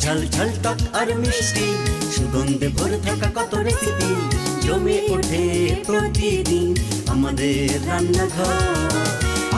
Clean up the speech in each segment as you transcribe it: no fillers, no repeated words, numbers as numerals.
ঝাল ঝাল টক আর মিষ্টি সুগন্ধে ভরে থাকা কত রেসিপি জমে ওঠে প্রতিদিন আমাদের রান্নাঘর,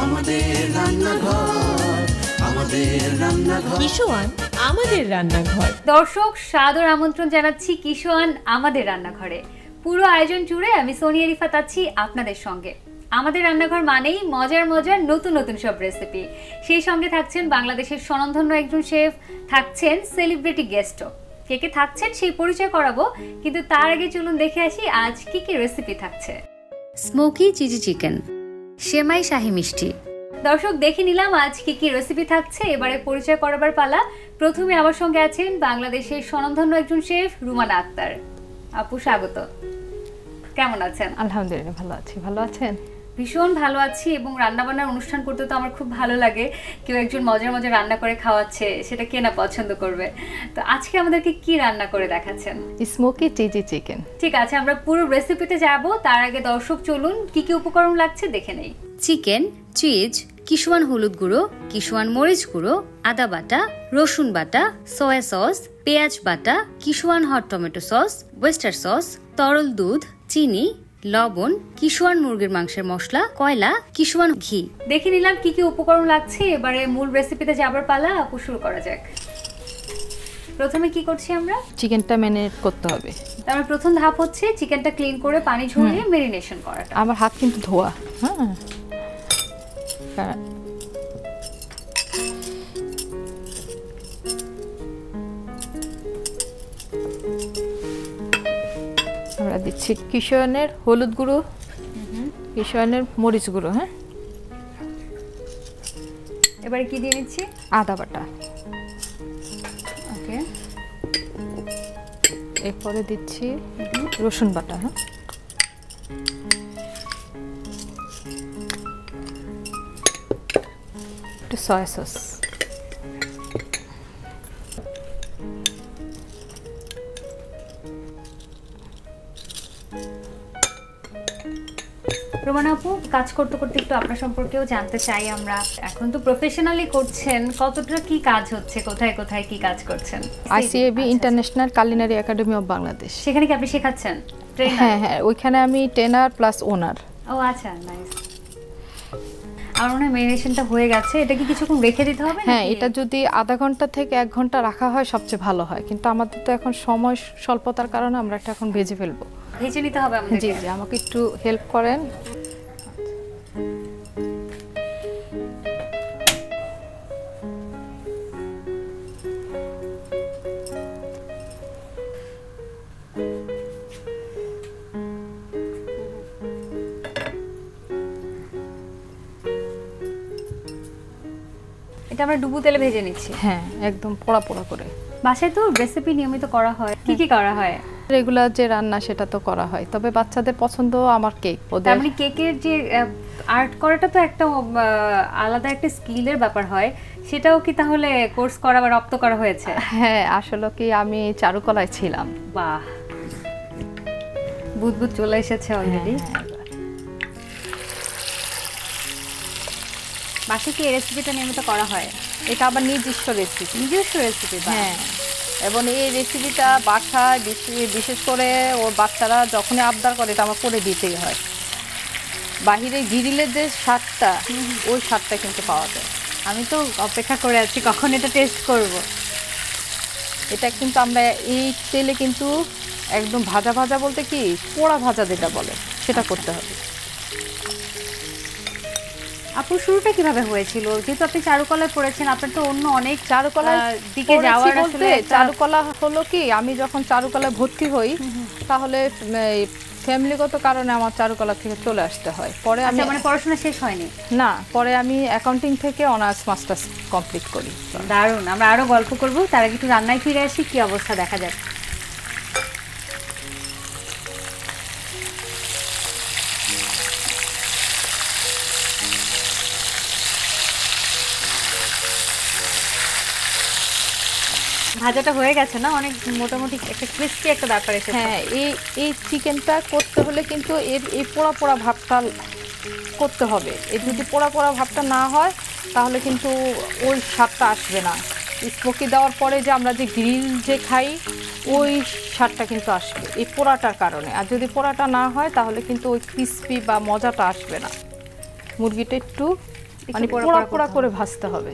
আমাদের রান্নাঘর, আমাদের রান্নাঘর। কিশোয়ান আমাদের রান্নাঘর। দর্শক সাদর আমন্ত্রণ জানাচ্ছি কিশোয়ান আমাদের রান্নাঘরে। পুরো আয়োজন জুড়ে আমি সোনিয়া রিফাত আছি আপনাদের সঙ্গে। আমাদের রান্নাঘর মানেই মজার মজার নতুন নতুন সব রেসিপি। সেই সঙ্গে থাকছেন বাংলাদেশের স্বনামধন্য একজন শেফ, থাকছেন সেলিব্রিটি গেস্টও। কে কে থাকছেন সেই পরিচয় করাবো, কিন্তু তার আগে চলুন দেখে আসি আজ কি কি রেসিপি থাকছে। স্মোকি চিজি চিকেন, সেমাই শাহী মিষ্টি। দর্শক দেখে নিলাম আজ কি কি রেসিপি থাকছে, এবারে পরিচয় করাবার পালা। প্রথমে আমার সঙ্গে আছেন বাংলাদেশের স্বনামধন্য একজন শেফ রুমানা আক্তার। আপু স্বাগত, কেমন আছেন? আলহামদুলিল্লাহ ভালো আছি, ভালো আছেন? ভীষণ ভালো আছি, এবং রান্নাবান্নার অনুষ্ঠান করতে তো আমার খুব ভালো লাগে। কেউ একজন মজার মজার রান্না করে খাওয়াচ্ছে, সেটা কে না পছন্দ করবে। তো আজকে আমাদেরকে কি রান্না করে দেখাচ্ছেন? Smoky cheesy chicken. ঠিক আছে, আমরা পুরো রেসিপিতে যাব। তার আগে দর্শক চলুন কি কি উপকরণ লাগছে দেখে নেই। চিকেন, চিজ, কিশোয়ান হলুদ গুঁড়ো, কিশোয়ান মরিচ গুঁড়ো, আদা বাটা, রসুন বাটা, সয়া সস, পেঁয়াজ বাটা, Schezwan hot tomato sauce, oyster sauce, তরল দুধ, চিনি, লবণ, কিশোয়ান মুরগির মাংসের মশলা, কয়লা, কিশোয়ান ঘি। দেখে নিলাম কি কি উপকরণ লাগছে, এবারে মূল রেসিপিতে যাবার পালা। আপু শুরু করা যাক। প্রথমে কি করছি আমরা? চিকেনটা ম্যারিনেট করতে হবে। আমার প্রথম ধাপ হচ্ছে চিকেনটা ক্লিন করে পানি ঝরিয়ে ম্যারিনেশন করাটা। আমার হাত কিন্তু ধোয়া। হ্যাঁ, আমরা দিচ্ছি কিশোয়ানের হলুদ গুঁড়ো, কিশোয়ানের মরিচ গুঁড়ো। হ্যাঁ, এবারে কি দিয়ে নিচ্ছি? আদা বাটা। ওকে, এরপরে দিচ্ছি রসুন বাটা। হ্যাঁ, একটু সয়া সস, রোমানা আপু, কাজ করতে করতে একটু আপনার সম্পর্কেও জানতে চাই আমরা। এখন তো প্রফেশনালি করছেন, কতটা কি কাজ হচ্ছে, কোথায় কোথায় কি কাজ করছেন? ICAB international culinary academy of Bangladesh. সেখানে কি আপনি শেখাচ্ছেন? হ্যাঁ হ্যাঁ, ওইখানে আমি ট্রেনার প্লাস ওনার। ও আচ্ছা, নাইস। আমার মনে হয় ম্যারিনেশনটা হয়ে গেছে। এটা কি কিছুক্ষণ রেখে দিতে হবে? হ্যাঁ, এটা যদি আধা ঘন্টা থেকে 1 ঘন্টা রাখা হয় সবচেয়ে ভালো হয়, কিন্তু আমাদের তো এখন সময় স্বল্পতার কারণে আমরা এটা এখন ভেজে ফেলবো। ভেজে নিতে হবে আমাদের? জি জি, আমাকে একটু হেল্প করেন। এটা আমরা ডুবো তেলে ভেজে নিচ্ছি? হ্যাঁ, একদম পোড়া পোড়া করে। বাসায় তো রেসিপি নিয়মিত করা হয়, কি কি করা হয়? রেগুলার যে রান্না সেটা তো করা হয়, তবে বাচ্চাদের পছন্দ আমার কেক। ওদের মানে কেকের যে আর্ট করাটা তো একটা আলাদা একটা স্কিলের ব্যাপার হয়, সেটাও কি তাহলে কোর্স করা বা রপ্ত করা হয়েছে? হ্যাঁ, আসলে কি আমি চারুকলায় ছিলাম। বাহ, বুদবুদ চলে এসেছে অলরেডি। বাসায় কি এই রেসিপিটা নিয়মিত করা হয়? এটা আবার নিজস্ব রেসিপি। নিজস্ব রেসিপি? হ্যাঁ, এবং এই রেসিপিটা বাসায় বিশেষ করে ওর বাচ্চারা যখনই আবদার করে এটা আমার করে দিতেই হয়। বাহিরে গ্রিলের যে স্বাদটা, ওই স্বাদটা কিন্তু পাওয়া যায়। আমি তো অপেক্ষা করে আছি কখন এটা টেস্ট করব। এটা কিন্তু আমরা এই তেলে কিন্তু একদম ভাজা ভাজা বলতে কি পোড়া ভাজা যেটা বলে সেটা করতে হবে। আপু শুরুটা কিভাবে হয়েছিল? যেহেতু আপনি চারুকলায় পড়েছেন, আপনার তো অন্য অনেক চারুকলার দিকে যাওয়ার বলতে চারুকলা হলো কি, আমি যখন চারুকলায় ভর্তি হই তাহলে ফ্যামিলিগত কারণে আমার চারুকলা থেকে চলে আসতে হয়। পরে আমি মানে পড়াশোনা শেষ হয়নি? না, পরে আমি অ্যাকাউন্টিং থেকে অনার্স মাস্টার্স কমপ্লিট করি। দারুণ, আমরা আরো গল্প করব, তার আগে একটু রান্নায় ফিরে আসি, কি অবস্থা দেখা যাক। ভাজাটা হয়ে গেছে না? অনেক মোটামুটি একটা ক্রিস্পি একটা ব্যাপার এসেছে। হ্যাঁ, এই চিকেনটা করতে হলে কিন্তু এই পোড়া পোড়া ভাবটা করতে হবে। এই যদি পোড়া পোড়া ভাবটা না হয় তাহলে কিন্তু ওই স্বাদটা আসবে না। স্মোকি দেওয়ার পরে যে আমরা যে গ্রিল যে খাই ওই স্বাদটা কিন্তু আসবে এই পোড়াটার কারণে। আর যদি পোড়াটা না হয় তাহলে কিন্তু ওই ক্রিস্পি বা মজাটা আসবে না। মুরগিটা একটু মানে পোড়া পোড়া করে ভাজতে হবে।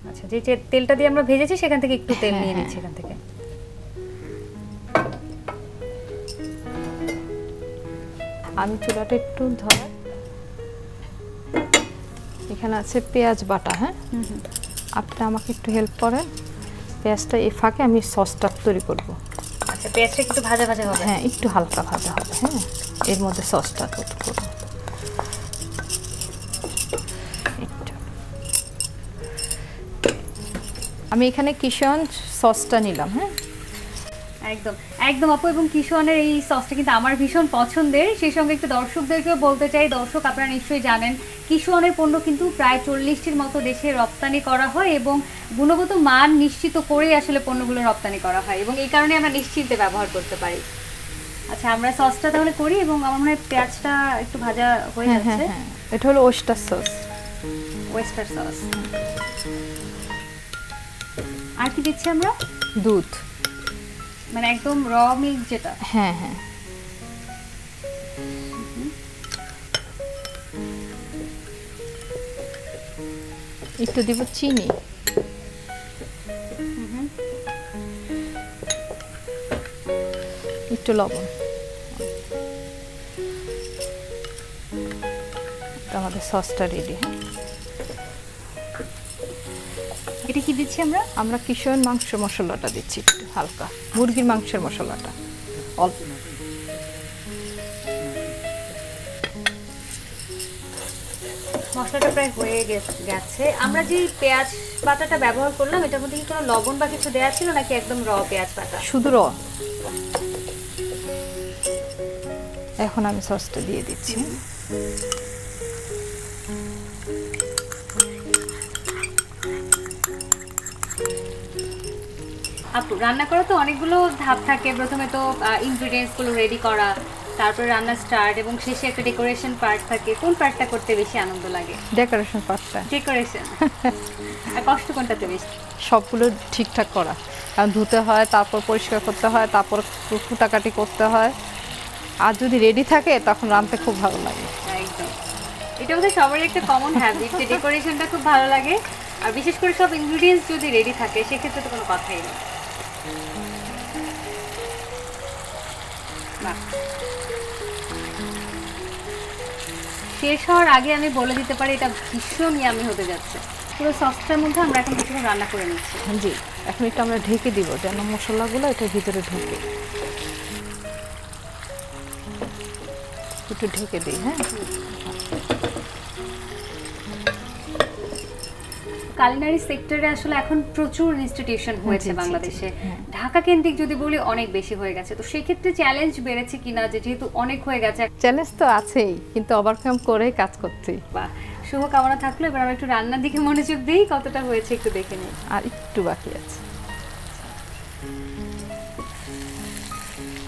আচ্ছা, যে তেলটা দিয়ে আমরা ভেজেছি সেখান থেকে একটু তেল নিয়ে নিচ্ছি এখান থেকে। আমি চুলাটা একটু ধরে, এখানে আছে পেঁয়াজ বাটা। হ্যাঁ, আপনি আমাকে একটু হেল্প করেন। পেঁয়াজটা এই ফাঁকে আমি সসটা তৈরি করব। আচ্ছা, পেঁয়াজটা একটু ভাজা ভাজা হবে? হ্যাঁ, একটু হালকা ভাজা হবে। হ্যাঁ, এর মধ্যে সসটা তৈরি করব। আমি এখানে কিষণ সসটা নিলাম। হ্যাঁ, একদম একদম আপু, এবং কিষণের এই সসটা কিন্তু আমার ভীষণ পছন্দের। সেই সঙ্গে একটু দর্শকদেরকেও বলতে চাই, দর্শক আপনারা নিশ্চয়ই জানেন কিষণের পণ্য কিন্তু প্রায় 40টির মতো দেশে রপ্তানি করা হয় এবং গুণগত মান নিশ্চিত করেই আসলে পণ্যগুলো রপ্তানি করা হয় এবং এই কারণে আমরা নিশ্চিন্তে ব্যবহার করতে পারি। আচ্ছা, আমরা সসটা তাহলে করি এবং আমার মনে হয় পেঁয়াজটা একটু ভাজা হয়ে যাচ্ছে। হ্যাঁ, এটা হলো ওয়েস্টার সস। Oyster sauce. আর কি দিচ্ছি আমরা? দুধ, মানে একদম র মিল্ক যেটা। হ্যাঁ হ্যাঁ, একটু দিব চিনি, একটু লবণ। আমাদের সসটা রেডি। হ্যাঁ, এটা কি দিচ্ছি আমরা? আমরা কিষণ মাংস মশলাটা দিচ্ছি একটু হালকা, মুরগির মাংসের মশলাটা অল্প। মশলাটা প্রায় হয়ে গেছে। আমরা যে পেঁয়াজ বাটাটা ব্যবহার করলাম এটার মধ্যে কি কোনো লবণ বা কিছু দেওয়া ছিল নাকি একদম র পেঁয়াজ বাটা? শুধু র। এখন আমি সসটা দিয়ে দিচ্ছি। আপু, রান্না করা তো অনেকগুলো ধাপ থাকে। প্রথমে তো ইনগ্রেডিয়েন্টস গুলো রেডি করা, তারপরে রান্না স্টার্ট এবং শেষে একটা ডেকোরেশন পার্ট থাকে। কোন পার্টটা করতে বেশি আনন্দ লাগে? ডেকোরেশন পার্টটা। ডেকোরেশন। আর কষ্ট কোনটাতে বেশি? সবগুলো ঠিকঠাক করা, কারণ ধুতে হয়, তারপর পরিষ্কার করতে হয়, তারপর কুটাকাটি করতে হয়। আর যদি রেডি থাকে তখন রাঁধতে খুব ভালো লাগে। একদম, এটা বোধহয় সবারই একটা কমন হ্যাবিট যে ডেকোরেশনটা খুব ভালো লাগে। আর বিশেষ করে সব ইনগ্রেডিয়েন্টস যদি রেডি থাকে সেক্ষেত্রে তো কোনো কথাই নেই। শেষ হওয়ার আগে আমি বলে দিতে পারি এটা ভীষণ ইয়ামি হতে যাচ্ছে। পুরো সসটার মধ্যে আমরা এখন কিছুক্ষণ রান্না করে নিচ্ছি। জি, এখন একটু আমরা ঢেকে দিব যেন মশলাগুলো এটার ভিতরে ঢুকে। একটু ঢেকে দিই। হ্যাঁ, কালিনারি সেক্টরে আসলে এখন প্রচুর ইনস্টিটিউশন হয়েছে বাংলাদেশে। ঢাকা কেন্দ্রিক যদি বলি অনেক বেশি হয়ে গেছে। তো সেই ক্ষেত্রে চ্যালেঞ্জ বেড়েছে কিনা, যে যেহেতু অনেক হয়ে গেছে? চ্যালেঞ্জ তো আছেই, কিন্তু ওভারকাম করে কাজ করছি। বাহ, শুভকামনা থাকলো। এবার আমরা একটু রান্নার দিকে মনোযোগ দিই, কতটা হয়েছে একটু দেখে নিই। আর একটু বাকি আছে।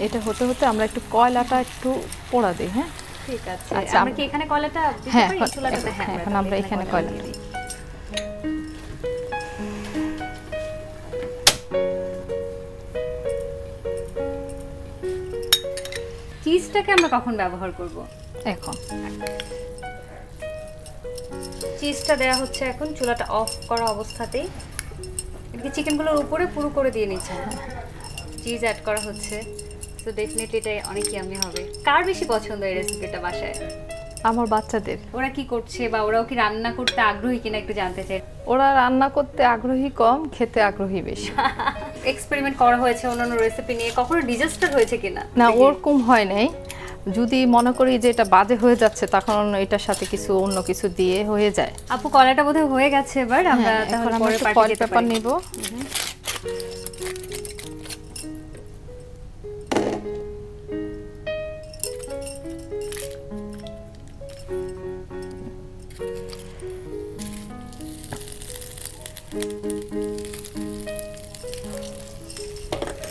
এটা হতে হতে আমরা একটু কয়লাটা একটু পোড়া দিই। হ্যাঁ, ঠিক আছে। আচ্ছা, আমরা কি এখানে কয়লাটা দিতে হ্যাঁ, পারি? চুলাটাতে? হ্যাঁ, এখন আমরা এখানে কয়লা দিই। চিজটাকে আমরা কখন ব্যবহার করব? এখন চিজটা দেয়া হচ্ছে এখন চুলাটা অফ করা অবস্থাতেই। এদিকে চিকেনগুলোর উপরে পুরো করে দিয়ে নিচ্ছে, চিজ অ্যাড করা হচ্ছে। সো ডেফিনেটলি এটা অনেক ইয়ামি হবে। কার বেশি পছন্দ এই রেসিপিটা বাসায়? আমার বাচ্চাদের। ওরা কি করছে বা ওরাও কি রান্না করতে আগ্রহী কিনা একটু জানতে চাই। ওরা রান্না করতে আগ্রহী কম, খেতে আগ্রহী বেশি। এক্সপেরিমেন্ট করা হয়েছে অন্যান্য রেসিপি নিয়ে, কখনো ডিজাস্টার হয়েছে কিনা? না, ওরকম হয় নাই। যদি মনে করি যে এটা বাজে হয়ে যাচ্ছে তখন এটার সাথে কিছু অন্য কিছু দিয়ে হয়ে যায়। আপু, কলাটা বোধহয় হয়ে গেছে। এবার আমরা তাহলে পরে ফয়েল পেপার নিব।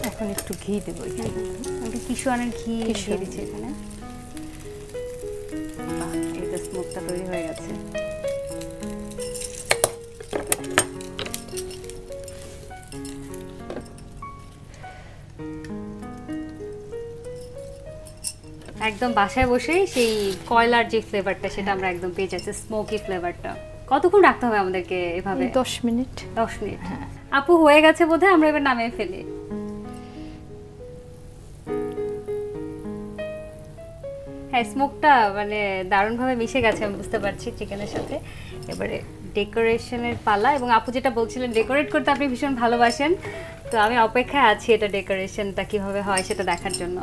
এখন একটু ঘি দেব। কিষণের ঘি দিয়ে দিচ্ছি এখানে। এই তো স্মোকটা তৈরি হয়ে গেছে। একদম বাসায় বসে সেই কয়লার যে ফ্লেভারটা সেটা আমরা একদম পেয়ে যাচ্ছি, স্মোকি ফ্লেভারটা। কতক্ষণ রাখতে হবে আমাদেরকে এভাবে? 10 মিনিট। 10 মিনিট। আপু হয়ে গেছে বোধহয়, আমরা এবার নামিয়ে ফেলি। হ্যাঁ, স্মোকটা মানে দারুণভাবে মিশে গেছে, আমি বুঝতে পারছি চিকেনের সাথে। এবারে ডেকোরেশনের পালা। এবং আপু যেটা বলছিলেন ডেকোরেট করতে আপনি ভীষণ ভালোবাসেন, তো আমি অপেক্ষায় আছি এটা ডেকোরেশনটা কিভাবে হয় সেটা দেখার জন্য।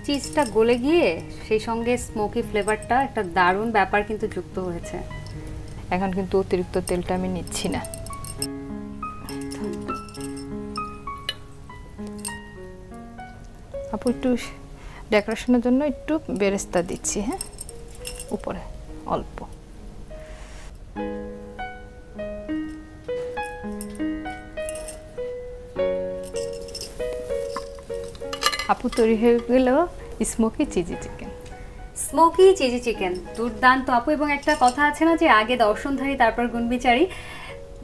চিজটা গলে গিয়ে সেই সঙ্গে স্মোকি ফ্লেভারটা একটা দারুণ ব্যাপার কিন্তু যুক্ত হয়েছে। এখন কিন্তু অতিরিক্ত তেলটা আমি নিচ্ছি না। আপু একটু ডেকোরেশনের জন্য একটু বেরেস্তা দিচ্ছি, হ্যাঁ, উপরে অল্প। আপু তৈরি হয়ে গেল smoky cheesy chicken. Smoky cheesy chicken দুর্দান্ত আপু। এবং একটা কথা আছে না যে আগে দর্শনধারী তারপর গুণবিচারী,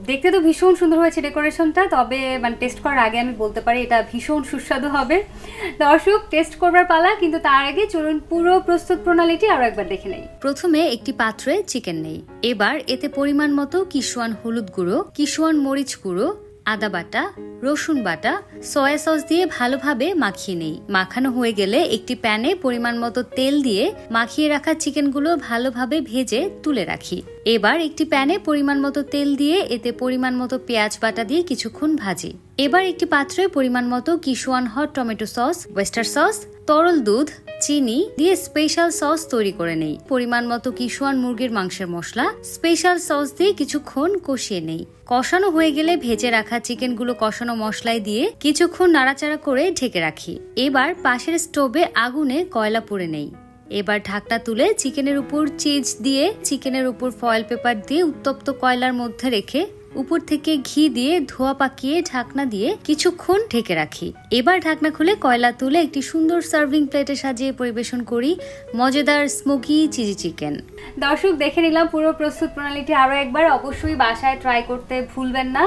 দেখতে তো ভীষণ সুন্দর হয়েছে ডেকোরেশনটা, তবে মানে টেস্ট করার আগে আমি বলতে পারি এটা ভীষণ সুস্বাদু হবে। দর্শক টেস্ট করবার পালা, কিন্তু তার আগে চলুন পুরো প্রস্তুত প্রণালীটি আরো একবার দেখে নেই। প্রথমে একটি পাত্রে চিকেন নেই, এবার এতে পরিমাণ মতো কিশোয়ান হলুদ গুঁড়ো, কিশোয়ান মরিচ গুঁড়ো, আদা বাটা, রসুন বাটা, সয়া সস দিয়ে ভালোভাবে মাখিয়ে নেই। মাখানো হয়ে গেলে একটি প্যানে পরিমাণ মতো তেল দিয়ে মাখিয়ে রাখা চিকেনগুলো ভালোভাবে ভেজে তুলে রাখি। এবার একটি প্যানে পরিমাণ মতো তেল দিয়ে এতে পরিমাণ মতো পেঁয়াজ বাটা দিয়ে কিছুক্ষণ ভাজি। এবার একটি পাত্রে পরিমাণ মতো Schezwan hot tomato sauce, oyster sauce, তরল দুধ, চিনি দিয়ে স্পেশাল সস তৈরি করে নেই। পরিমাণ মতো কিশোয়ান মুরগির মাংসের মশলা, স্পেশাল সস দিয়ে কিছুক্ষণ কষিয়ে নেই। কষানো হয়ে গেলে ভেজে রাখা চিকেনগুলো কষানো মশলায় দিয়ে কিছুক্ষণ নাড়াচাড়া করে ঢেকে রাখি। এবার পাশের স্টোভে আগুনে কয়লা পুড়ে নেই। এবার ঢাকনা তুলে চিকেনের উপর চিজ দিয়ে চিকেনের উপর ফয়েল পেপার দিয়ে উত্তপ্ত কয়লার মধ্যে রেখে উপর থেকে ঘি দিয়ে ধোয়া পাকিয়ে ঢাকনা দিয়ে কিছুক্ষণ ঢেকে রাখি। এবার ঢাকনা খুলে কয়লা তুলে একটি সুন্দর সার্ভিং প্লেটে সাজিয়ে পরিবেশন করি মজাদার স্মোকি চিজি চিকেন। দর্শক দেখে নিলাম পুরো প্রস্তুত প্রণালীটি, আরো একবার অবশ্যই বাসায় ট্রাই করতে ভুলবেন না।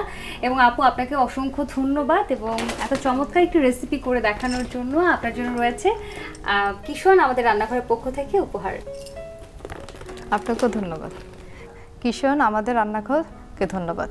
এবং আপু আপনাকে অসংখ্য ধন্যবাদ এবং এত চমৎকার একটি রেসিপি করে দেখানোর জন্য। আপনার জন্য রয়েছে কিশোয়ান আমাদের রান্নাঘরের পক্ষ থেকে উপহার। আপনাকেও ধন্যবাদ কিশোয়ান আমাদের রান্নাঘরকে ধন্যবাদ।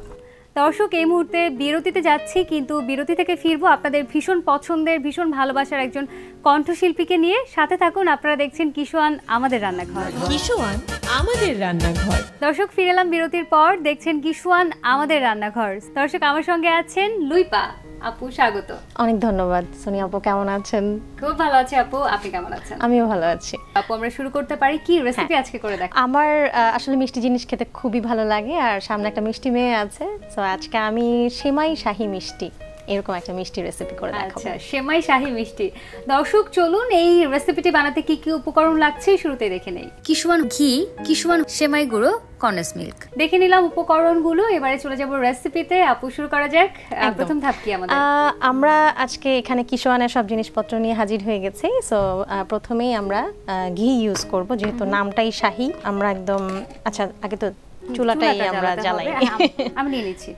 দর্শক এই মুহূর্তে বিরতিতে যাচ্ছি, কিন্তু বিরতি থেকে ফিরবো আপনাদের ভীষণ পছন্দের ভীষণ ভালোবাসার একজন কণ্ঠশিল্পীকে নিয়ে। সাথে থাকুন, আপনারা দেখছেন কিশোয়ান আমাদের রান্নাঘর। কিশোয়ান আমাদের রান্নাঘর। দর্শক ফিরে এলাম বিরতির পর, দেখছেন কিশোয়ান আমাদের রান্নাঘর। দর্শক আমার সঙ্গে আছেন লুইপা আপু, স্বাগত। অনেক ধন্যবাদ। সোনিয়া আপু কেমন আছেন? খুব ভালো আছি আপু, আপনি কেমন আছেন? আমিও ভালো আছি। আপু আমরা শুরু করতে পারি, কি রেসিপি আজকে করে দেখ? আমার আসলে মিষ্টি জিনিস খেতে খুবই ভালো লাগে, আর সামনে একটা মিষ্টি মেয়ে আছে, তো আজকে আমি সেমাই শাহি মিষ্টি এরকম একটা মিষ্টি রেসিপি করে দেখাবো। আচ্ছা, সেমাই শাহি মিষ্টি। দর্শক চলুন এই রেসিপিটি বানাতে কি কি উপকরণ লাগছে শুরুতে দেখে নেই। কিশোয়ান ঘি, কিশোয়ান সেমাই গুঁড়ো, কন্ডেন্স মিল্ক। দেখে নিলাম উপকরণগুলো, এবারে চলে যাব রেসিপিতে। আপু শুরু করা যাক। প্রথম ধাপ কি আমাদের? আমরা আজকে এখানে কিশোয়ানের সব জিনিসপত্র নিয়ে হাজির হয়ে গেছি। সো প্রথমেই আমরা ঘি ইউজ করব, যেহেতু নামটাই শাহি। আমরা একদম আচ্ছা আগে তো চুলাটাই আমরা জ্বালাই। আমি নিয়ে নিচ্ছি।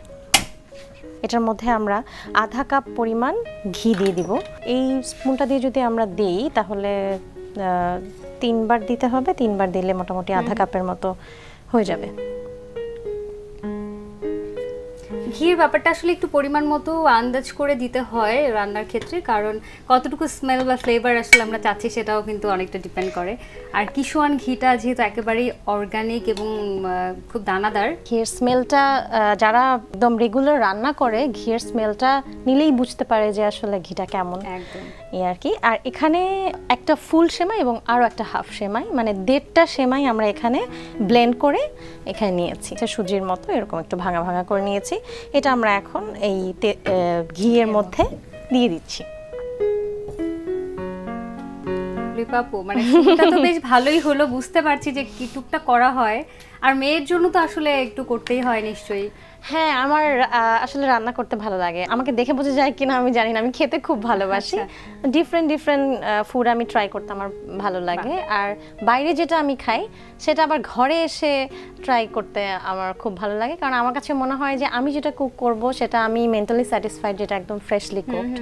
এটার মধ্যে আমরা আধা কাপ পরিমাণ ঘি দিয়ে দিব। এই স্পুনটা দিয়ে যদি আমরা দিই তাহলে 3 বার দিতে হবে, 3 বার দিলে মোটামুটি আধা কাপের মতো হয়ে যাবে। ঘির ব্যাপারটা আসলে একটু পরিমাণ মতো আন্দাজ করে দিতে হয় রান্নার ক্ষেত্রে, কারণ কতটুকু স্মেল বা ফ্লেভার আসলে আমরা চাচ্ছি সেটাও কিন্তু অনেকটা ডিপেন্ড করে। আর কিশোয়ান ঘিটা যেহেতু একেবারেই অর্গানিক এবং খুব দানাদার, ঘিয়ের স্মেলটা যারা একদম রেগুলার রান্না করে ঘিয়ের স্মেলটা নিলেই বুঝতে পারে যে আসলে ঘিটা কেমন। একদম এই আর কি। আর এখানে একটা ফুল সেমাই এবং আরও একটা হাফ সেমাই, মানে 1.5টা সেমাই আমরা এখানে ব্লেন্ড করে এখানে নিয়েছি, সুজির মতো এরকম একটু ভাঙা ভাঙা করে নিয়েছি। এটা আমরা এখন এই ঘিয়ের মধ্যে দিয়ে দিচ্ছি। আপু, মানে শুরুটা তো বেশ ভালোই হলো, বুঝতে পারছি যে কি টুকটাক করা হয়, আর মেয়ের জন্য তো আসলে একটু করতেই হয় নিশ্চয়ই। হ্যাঁ, আমার আসলে রান্না করতে ভালো লাগে। আমাকে দেখে বোঝা যায় কিনা আমি জানি না, আমি খেতে খুব ভালোবাসি। ডিফারেন্ট ফুড আমি ট্রাই করতে আমার ভালো লাগে। আর বাইরে যেটা আমি খাই সেটা আবার ঘরে এসে ট্রাই করতে আমার খুব ভালো লাগে, কারণ আমার কাছে মনে হয় যে আমি যেটা কুক করব সেটা আমি মেন্টালি স্যাটিসফাইড, যেটা একদম ফ্রেশলি কুকড।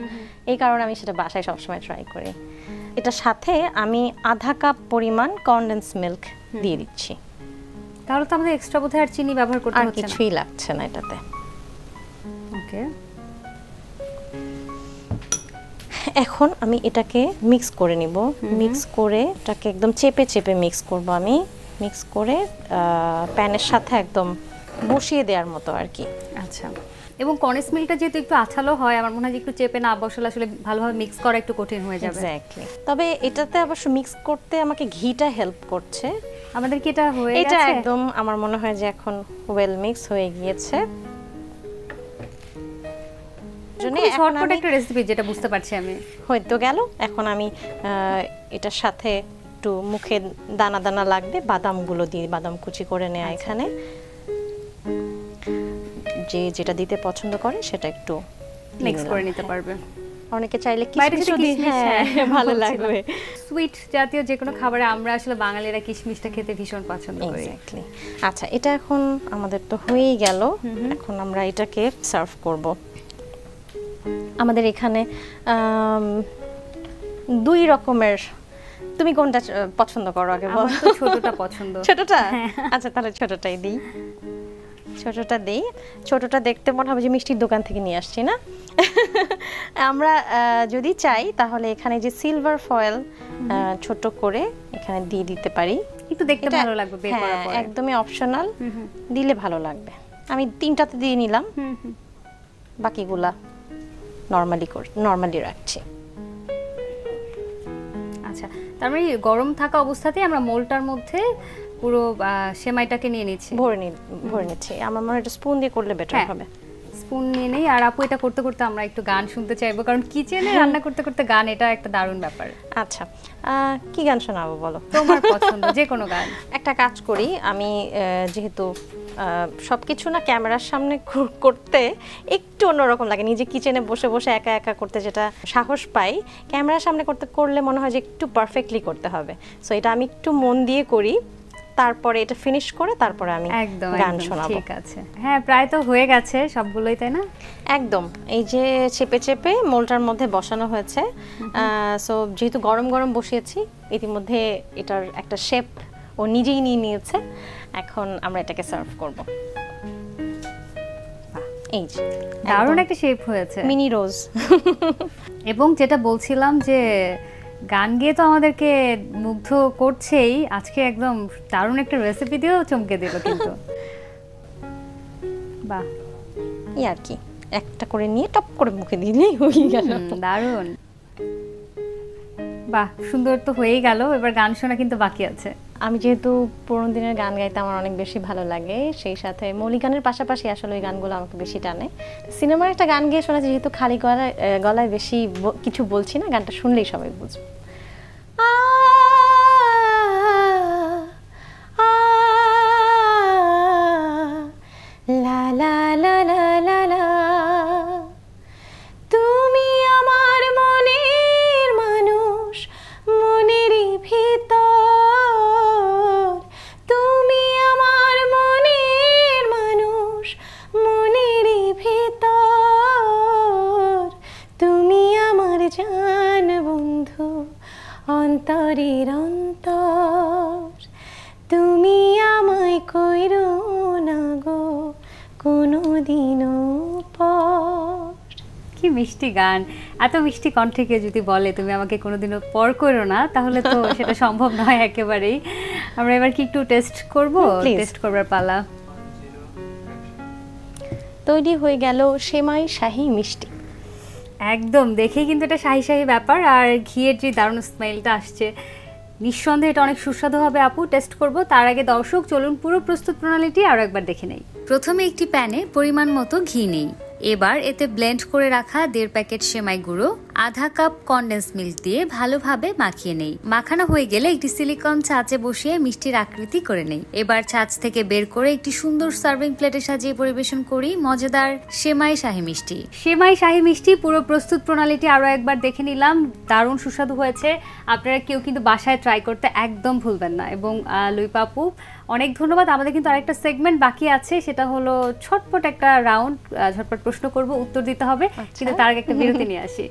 এই কারণে আমি সেটা বাসায় সবসময় ট্রাই করি। এটার সাথে আমি আধা কাপ পরিমাণ কনডেন্স মিল্ক দিয়ে দিচ্ছি। তাহলে তো আমাদের এক্সট্রা বোধহয় আর চিনি ব্যবহার করতে আর হচ্ছে না। কিছুই লাগছে না এটাতে। ওকে, এখন আমি এটাকে মিক্স করে নিব। মিক্স করে এটাকে একদম চেপে চেপে মিক্স করব আমি। মিক্স করে প্যানের সাথে একদম বসিয়ে দেওয়ার মতো আর কি। আচ্ছা, এবং কনডেন্স মিল্কটা যেহেতু একটু আঠালো হয়, আমার মনে হয় যে একটু চেপে না বসালে আসলে ভালোভাবে মিক্স করা একটু কঠিন হয়ে যাবে। এক্স্যাক্টলি। তবে এটাতে অবশ্য মিক্স করতে আমাকে ঘিটা হেল্প করছে। আমাদের কি এটা হয়ে গেছে? এটা একদম আমার মনে হয় যে এখন ওয়েল মিক্স হয়ে গিয়েছে। শর্টকাট একটা রেসিপি যেটা বুঝতে পারছি আমি। হয়তো গেল। এখন আমি এটার সাথে একটু মুখে দানা দানা লাগবে বাদামগুলো দিয়ে, বাদাম কুচি করে নেয়া এখানে। যে যেটা দিতে পছন্দ করে সেটা একটু মিক্স করে নিতে পারবে। অনেকে চাইলে কিশমিশও দিয়ে, হ্যাঁ ভালো লাগবে। সুইট জাতীয় যে কোনো খাবারে আমরা আসলে বাঙালিরা কিশমিশটা খেতে ভীষণ পছন্দ করি। এক্স্যাক্টলি। আচ্ছা, এটা এখন আমাদের তো হয়েই গেল। এখন আমরা এটাকে সার্ভ করব। আমাদের এখানে 2 রকমের, তুমি কোনটা পছন্দ করো আগে বলো? আমার তো ছোটটা পছন্দ। ছোটটা? আচ্ছা, তাহলে ছোটটাই দিই। ছোটটা দিই। ছোটটা দেখতে মনে হবে যে মিষ্টির দোকান থেকে নিয়ে আসছি না? আমরা যদি চাই তাহলে এখানে যে সিলভার ফয়েল ছোট করে এখানে দিয়ে দিতে পারি। একটু দেখতে ভালো লাগবে বের করার পরে। একদমই অপশনাল, দিলে ভালো লাগবে। আমি 3টাতে দিয়ে নিলাম, বাকিগুলা নরমালি রাখছি। আচ্ছা, তার মানে গরম থাকা অবস্থাতেই আমরা মোলটার মধ্যে পুরো সেমাইটাকে নিয়ে নিচ্ছি, ভরে নিচ্ছি। আমার মনে হয় এটা স্পুন দিয়ে করলে বেটার হবে। স্পুন নিয়ে নেই। আর আপু, এটা করতে করতে আমরা একটু গান শুনতে চাইবো, কারণ কিচেনে রান্না করতে করতে গান এটা একটা দারুণ ব্যাপার। আচ্ছা, কি গান শোনাবো বলো? তোমার পছন্দ যে কোনো গান। একটা কাজ করি আমি, যেহেতু সবকিছু না ক্যামেরার সামনে করতে একটু অন্যরকম লাগে, নিজে কিচেনে বসে বসে একা একা করতে যেটা সাহস পাই, ক্যামেরার সামনে করলে মনে হয় যে একটু পারফেক্টলি করতে হবে। সো এটা আমি একটু মন দিয়ে করি, তারপরে এটা ফিনিশ করে তারপরে আমি গান শোনাবো। ঠিক আছে, হ্যাঁ প্রায় তো হয়ে গেছে সবগুলোই, তাই না? একদম। এই যে চেপে চেপে মোলটার মধ্যে বসানো হয়েছে। সো যেহেতু গরম গরম বসিয়েছি, ইতিমধ্যে এটার একটা শেপ ও নিজেই নিয়ে নিয়েছে। এখন আমরা এটাকে সার্ভ করব। এই যে দারুণ একটা শেপ হয়েছে, মিনি রোজ। এবং যেটা বলছিলাম যে গান গেয়ে তো আমাদেরকে মুগ্ধ করছেই, আজকে একদম দারুণ একটা রেসিপি দিয়েও চমকে দিল কিন্তু। বাহ, এই আর কি, একটা করে নিয়ে টপ করে মুখে দিলেই হয়ে গেল। দারুণ, বাহ সুন্দর তো হয়েই গেল। এবার গান শোনা কিন্তু বাকি আছে। আমি যেহেতু পুরোনো দিনের গান গাইতে আমার অনেক বেশি ভালো লাগে, সেই সাথে মৌলিক গানের পাশাপাশি আসলে ওই গানগুলো আমাকে বেশি টানে। সিনেমার একটা গান গিয়ে শোনাচ্ছি, যেহেতু খালি গলায় বেশি কিছু বলছি না, গানটা শুনলেই সবাই বুঝবে। লা লা লা লা লা লা, তুমি আমার মনের মানুষ, মনেরই ভিতর। তুমি আমার মনের মানুষ, মনেরই ভিতর। তুমি আমার জান বন্ধু, অন্তরের অন্তর। তুমি আমায় কইরো না গো কোনোদিনও পর। কি মিষ্টি গান! এত মিষ্টি কণ্ঠে কেউ যদি বলে তুমি আমাকে কোনোদিনও পর করো না, তাহলে তো সেটা সম্ভব নয় একেবারেই। আমরা এবার কি একটু টেস্ট করব? টেস্ট করবার পালা। তৈরি হয়ে গেল সেমাই শাহী মিষ্টি। একদম দেখেই কিন্তু এটা শাহী শাহী ব্যাপার, আর ঘিয়ের যে দারুণ স্মেলটা আসছে, নিঃসন্দেহে এটা অনেক সুস্বাদু হবে। আপু, টেস্ট করব তার আগে দর্শক চলুন পুরো প্রস্তুত প্রণালীটি আরও একবার দেখে নেই। প্রথমে একটি প্যানে পরিমাণ মতো ঘি নেই। এবার এতে ব্লেন্ড করে রাখা 1.5 প্যাকেট সেমাই গুঁড়ো আধা কাপ কনডেন্স মিল্ক দিয়ে ভালোভাবে মাখিয়ে নেই। মাখানো হয়ে গেলে একটি সিলিকন ছাঁচে বসিয়ে মিষ্টির আকৃতি করে নেই। এবার ছাঁচ থেকে বের করে একটি সুন্দর সার্ভিং প্লেটে সাজিয়ে পরিবেশন করি মজাদার সেমাই শাহী মিষ্টি। সেমাই শাহী মিষ্টি পুরো প্রস্তুত প্রণালীটি আরো একবার দেখে নিলাম, দারুণ সুস্বাদু হয়েছে। আপনারা কেউ কিন্তু বাসায় ট্রাই করতে একদম ভুলবেন না। এবং লুইপা আপু অনেক ধন্যবাদ। আমাদের কিন্তু আরেকটা সেগমেন্ট বাকি আছে, সেটা হলো ঝটপট একটা রাউন্ড, ঝটপট প্রশ্ন করব, উত্তর দিতে হবে, কিন্তু তার আগে একটা বিরতি নিয়ে আসি।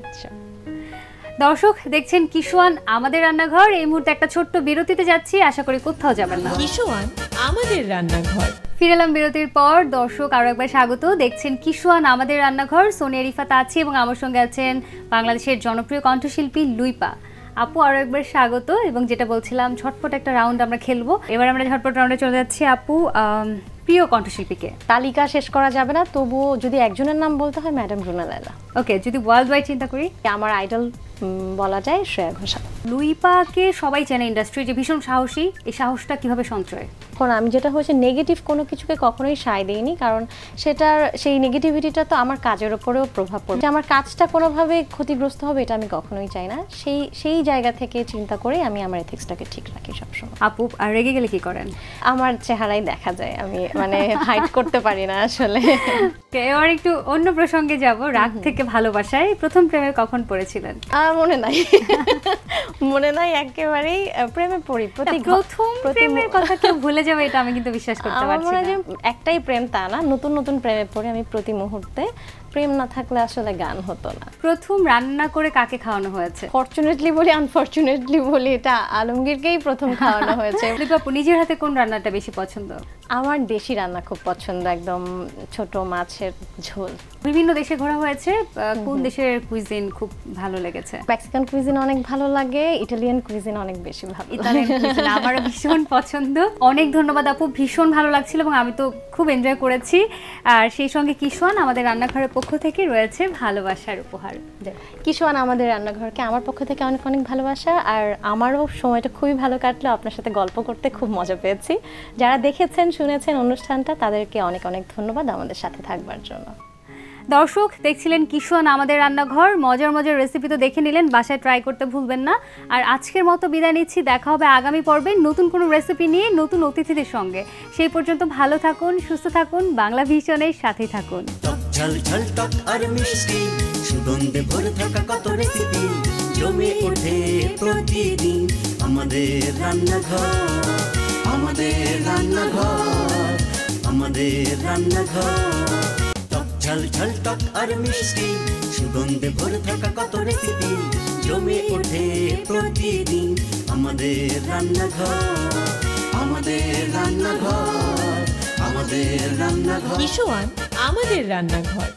দর্শক দেখছেন কিশোয়ান আমাদের রান্নাঘর। এই মুহূর্তে একটা ছোট্ট বিরতিতে যাচ্ছি, আশা করি কোথাও যাবেন না। কিশোয়ান আমাদের রান্নাঘর। ফিরে এলাম বিরতির পর। দর্শক আরো একবার স্বাগত, দেখছেন কিশোয়ান আমাদের রান্নাঘর। সোনিয়া রিফাত আছি এবং আমার সঙ্গে আছেন বাংলাদেশের জনপ্রিয় কণ্ঠশিল্পী লুইপা আপু। আরো একবার স্বাগত। এবং যেটা বলছিলাম, ঝটপট একটা রাউন্ড আমরা খেলবো। এবার আমরা ঝটপট রাউন্ডে চলে যাচ্ছি। আপু, প্রিয় কণ্ঠশিল্পীকে? তালিকা শেষ করা যাবে না, তবুও যদি একজনের নাম বলতে হয় ম্যাডাম রুনা লায়লা। ওকে, যদি ওয়ার্ল্ড ওয়াইড চিন্তা করি? আমার আইডল বলা যায় শ্রেয়া ঘোষাল। লুইপাকে সবাই চেনে ইন্ডাস্ট্রি, যে ভীষণ সাহসী। এই সাহসটা কিভাবে সঞ্চয়? এখন আমি যেটা হচ্ছে নেগেটিভ কোনো কিছুকে কখনোই সায় দিইনি, কারণ সেই নেগেটিভিটিটা তো আমার কাজের ওপরেও প্রভাব পড়বে। আমার কাজটা কোনোভাবে ক্ষতিগ্রস্ত হবে এটা আমি কখনোই চাই না। সেই জায়গা থেকে চিন্তা করে আমি আমার এথিক্সটাকে ঠিক রাখি সবসময়। আপু, আর রেগে গেলে কি করেন? আমার চেহারাই দেখা যায়, আমি মানে হাইড করতে পারি না আসলে। এবার একটু অন্য প্রসঙ্গে যাব। রাগ থেকে ভালোবাসায় প্রথম প্রেমে কখন পড়েছিলেন? মনে নাই মনে নাই একেবারেই। প্রেমে পড়ি প্রথম প্রেমের কথা কেউ ভুলে যাবে এটা আমি কিন্তু বিশ্বাস করতে পারছি না। একটাই প্রেম তা না, নতুন নতুন প্রেমে পড়ে আমি প্রতি মুহূর্তে। প্রেম না থাকলে আসলে গান হতো না। প্রথম রান্না করে কাকে খাওয়ানো হয়েছে? ফরচুনেটলি বলি আনফরচুনেটলি বলি, এটা আলমগীরকেই প্রথম খাওয়ানো হয়েছে। আপু, নিজের হাতে কোন রান্নাটা বেশি পছন্দ? আমার দেশি রান্না খুব পছন্দ, একদম ছোট মাছের ঝোল। বিভিন্ন দেশে ঘোরা হয়েছে, কোন দেশের কুইজিন খুব ভালো লেগেছে? মেক্সিকান কুইজিন অনেক ভালো লাগে, ইটালিয়ান কুইজিন অনেক বেশি ভালো। ইতালিয়ান কুইজিন আমারও ভীষণ পছন্দ। অনেক ধন্যবাদ আপু, ভীষণ ভালো লাগছিল এবং আমি তো খুব এনজয় করেছি। আর সেই সঙ্গে কিশোয়ান আমাদের রান্নাঘরের পক্ষ থেকে রয়েছে ভালোবাসার উপহার। কিশোয়ান আমাদের রান্নাঘরকে আমার পক্ষ থেকে অনেক অনেক ভালোবাসা। আর আমারও সময়টা খুবই ভালো কাটলো, আপনার সাথে গল্প করতে খুব মজা পেয়েছি। যারা দেখেছেন শুনেছেন অনুষ্ঠানটা, তাদেরকে অনেক অনেক ধন্যবাদ আমাদের সাথে থাকবার জন্য। দর্শক দেখছিলেন কিশোয়ান আমাদের রান্নাঘর। মজার মজার রেসিপি তো দেখে নিলেন, বাসায় ট্রাই করতে ভুলবেন না। আর আজকের মতো বিদায় নিচ্ছি, দেখা হবে আগামী পর্বে নতুন কোনো রেসিপি নিয়ে, নতুন অতিথিদের সঙ্গে। সেই পর্যন্ত ভালো থাকুন, সুস্থ থাকুন, বাংলা ভিশনের সাথেই থাকুন। ঝাল ঝাল টক আর মিষ্টি, সুগন্ধে ভরে থাকা কত রেসিপি, জমে ওঠে প্রতিদিন আমাদের রান্নাঘর, আমাদের রান্নাঘর, আমাদের রান্নাঘর। ঝাল ঝাল টক আর মিষ্টি, সুগন্ধে ভরে থাকা কত রেসিপি, জমে ওঠে প্রতিদিন আমাদের রান্নাঘর, আমাদের রান্নাঘর, আমাদের রান্নাঘর। কিশোয়ান আমাদের রান্নাঘর।